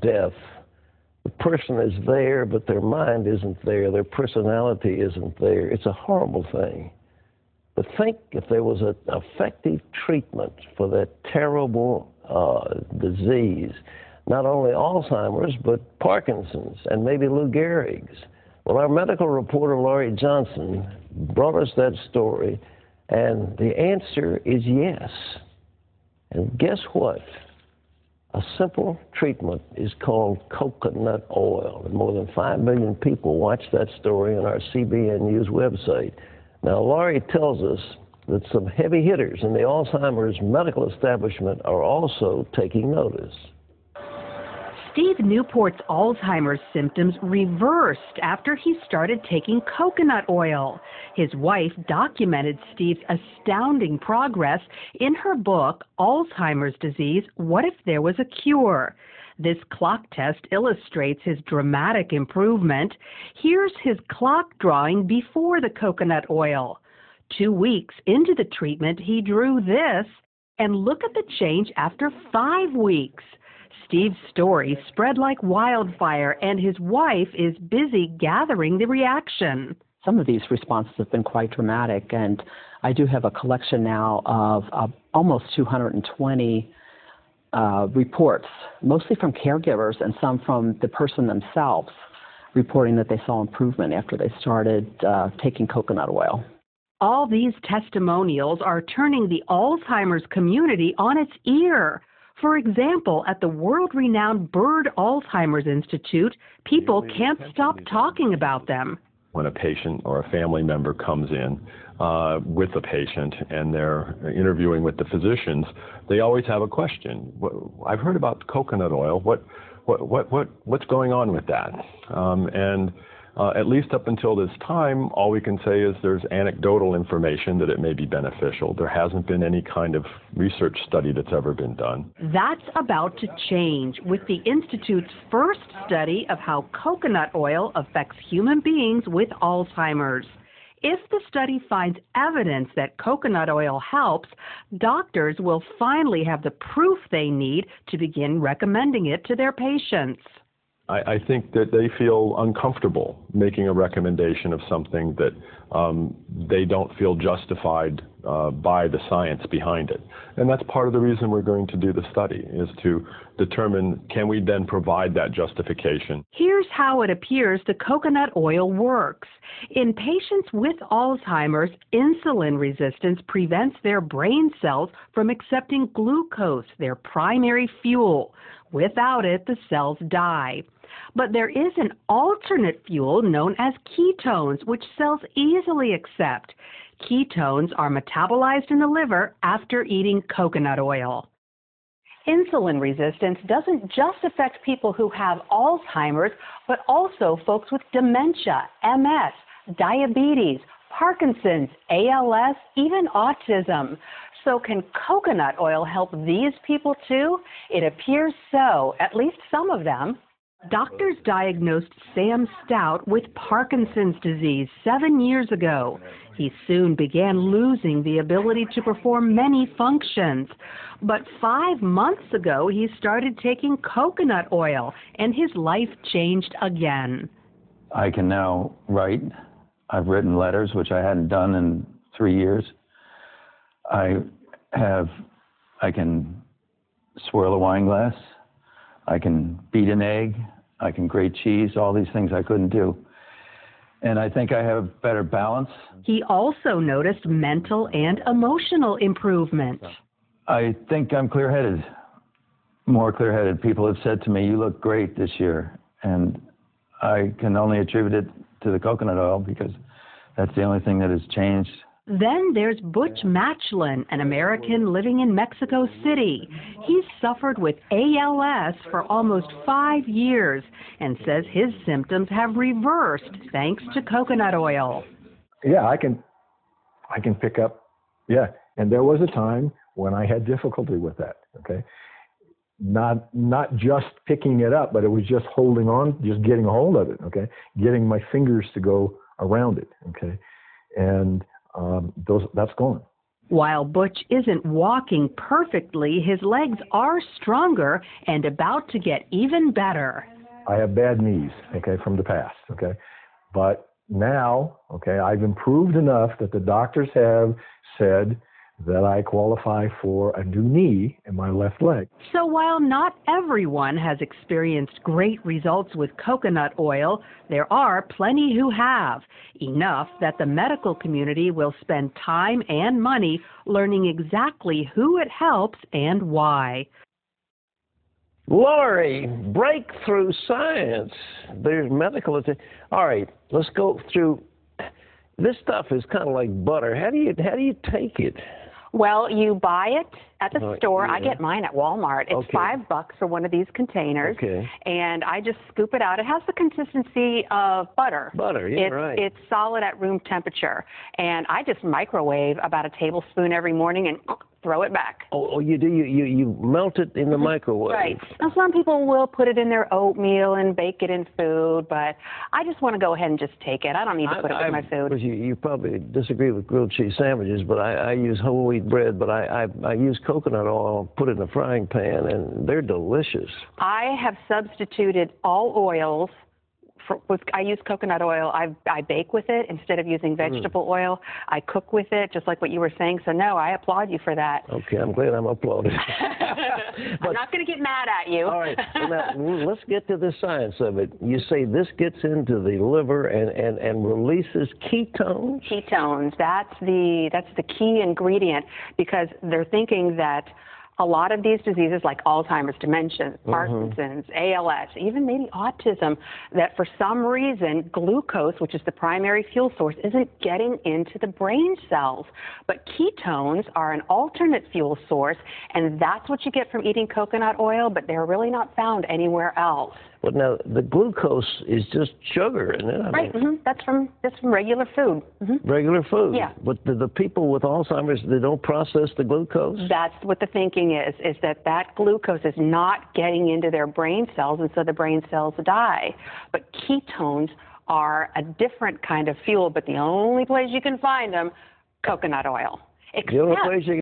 death, the person is there, but their mind isn't there, their personality isn't there. It's a horrible thing. But think if there was an effective treatment for that terrible disease, not only Alzheimer's, but Parkinson's and maybe Lou Gehrig's. Well, our medical reporter, Laurie Johnson, brought us that story, and the answer is yes. And guess what? A simple treatment is called coconut oil. And more than 5 million people watched that story on our CBN News website. Now, Laurie tells us that some heavy hitters in the Alzheimer's medical establishment are also taking notice. Steve Newport's Alzheimer's symptoms reversed after he started taking coconut oil. His wife documented Steve's astounding progress in her book, Alzheimer's Disease, What If There Was a Cure? This clock test illustrates his dramatic improvement. Here's his clock drawing before the coconut oil. 2 weeks into the treatment, he drew this, and look at the change after 5 weeks. Steve's story spread like wildfire, and his wife is busy gathering the reaction. Some of these responses have been quite dramatic, and I do have a collection now of almost 220 reports, mostly from caregivers and some from the person themselves, reporting that they saw improvement after they started taking coconut oil. All these testimonials are turning the Alzheimer's community on its ear. For example, at the world-renowned Bird Alzheimer's Institute, people can't stop talking about them. When a patient or a family member comes in with the patient and they're interviewing with the physicians, they always have a question. I've heard about coconut oil. What's going on with that? At least up until this time, all we can say is there's anecdotal information that it may be beneficial. There hasn't been any kind of research study that's ever been done. That's about to change with the Institute's first study of how coconut oil affects human beings with Alzheimer's. If the study finds evidence that coconut oil helps, doctors will finally have the proof they need to begin recommending it to their patients. I think that they feel uncomfortable making a recommendation of something that they don't feel justified by the science behind it. And that's part of the reason we're going to do the study, is to determine, can we then provide that justification? Here's how it appears the coconut oil works. In patients with Alzheimer's, insulin resistance prevents their brain cells from accepting glucose, their primary fuel. Without it, the cells die. But there is an alternate fuel known as ketones, which cells easily accept. Ketones are metabolized in the liver after eating coconut oil. Insulin resistance doesn't just affect people who have Alzheimer's, but also folks with dementia, MS, diabetes, Parkinson's, ALS, even autism. So can coconut oil help these people too? It appears so, at least some of them. Doctors diagnosed Sam Stout with Parkinson's disease 7 years ago. He soon began losing the ability to perform many functions. But 5 months ago, he started taking coconut oil, and his life changed again. I can now write. I've written letters, which I hadn't done in 3 years. I can swirl a wine glass. I can beat an egg. I can grate cheese, all these things I couldn't do. And I think I have better balance. He also noticed mental and emotional improvement. I think I'm clear-headed, more clear-headed. People have said to me, you look great this year. And I can only attribute it to the coconut oil because that's the only thing that has changed. Then there's Butch Matchlin, an American living in Mexico City. He's suffered with ALS for almost 5 years and says his symptoms have reversed thanks to coconut oil. Yeah, I can pick up, yeah. And there was a time when I had difficulty with that, okay? Not just picking it up, but it was just holding on, just getting a hold of it, okay? Getting my fingers to go around it, okay? And that's gone. While Butch isn't walking perfectly, his legs are stronger and about to get even better. I have bad knees, okay, from the past, okay? But now, okay, I've improved enough that the doctors have said that I qualify for a new knee in my left leg. So while not everyone has experienced great results with coconut oil, there are plenty who have, enough that the medical community will spend time and money learning exactly who it helps and why. Lori, breakthrough science. There's medical. All right, let's go through. This stuff is kind of like butter. How do you take it? Well, you buy it at the store. Yeah. I get mine at Walmart. It's $5 for one of these containers. Okay. And I just scoop it out. It has the consistency of butter. Butter, yeah, right. It's solid at room temperature. And I just microwave about a tablespoon every morning and throw it back. Oh, you do? You melt it in the microwave? Right. Now, some people will put it in their oatmeal and bake it in food, but I just want to go ahead and just take it. I don't need to put it in my food. You probably disagree with grilled cheese sandwiches, but I use whole wheat bread, but I use coconut oil, put it in a frying pan, and they're delicious. I have substituted all oils. I use coconut oil. I bake with it instead of using vegetable oil. I cook with it, just like what you were saying. So, no, I applaud you for that. Okay, I'm glad I'm applauded. I'm not going to get mad at you. All right, now let's get to the science of it. You say this gets into the liver and releases ketones? Ketones, that's the key ingredient, because they're thinking that a lot of these diseases like Alzheimer's, dementia, Parkinson's, ALS, even maybe autism, that for some reason glucose, which is the primary fuel source, isn't getting into the brain cells. But ketones are an alternate fuel source, and that's what you get from eating coconut oil, but they're really not found anywhere else. But now the glucose is just sugar, isn't it? Right. That's from regular food. Regular food. Yeah. But the people with Alzheimer's, they don't process the glucose? That's what the thinking is that glucose is not getting into their brain cells, and so the brain cells die. But ketones are a different kind of fuel, but the only place you can find them, coconut oil. The only place you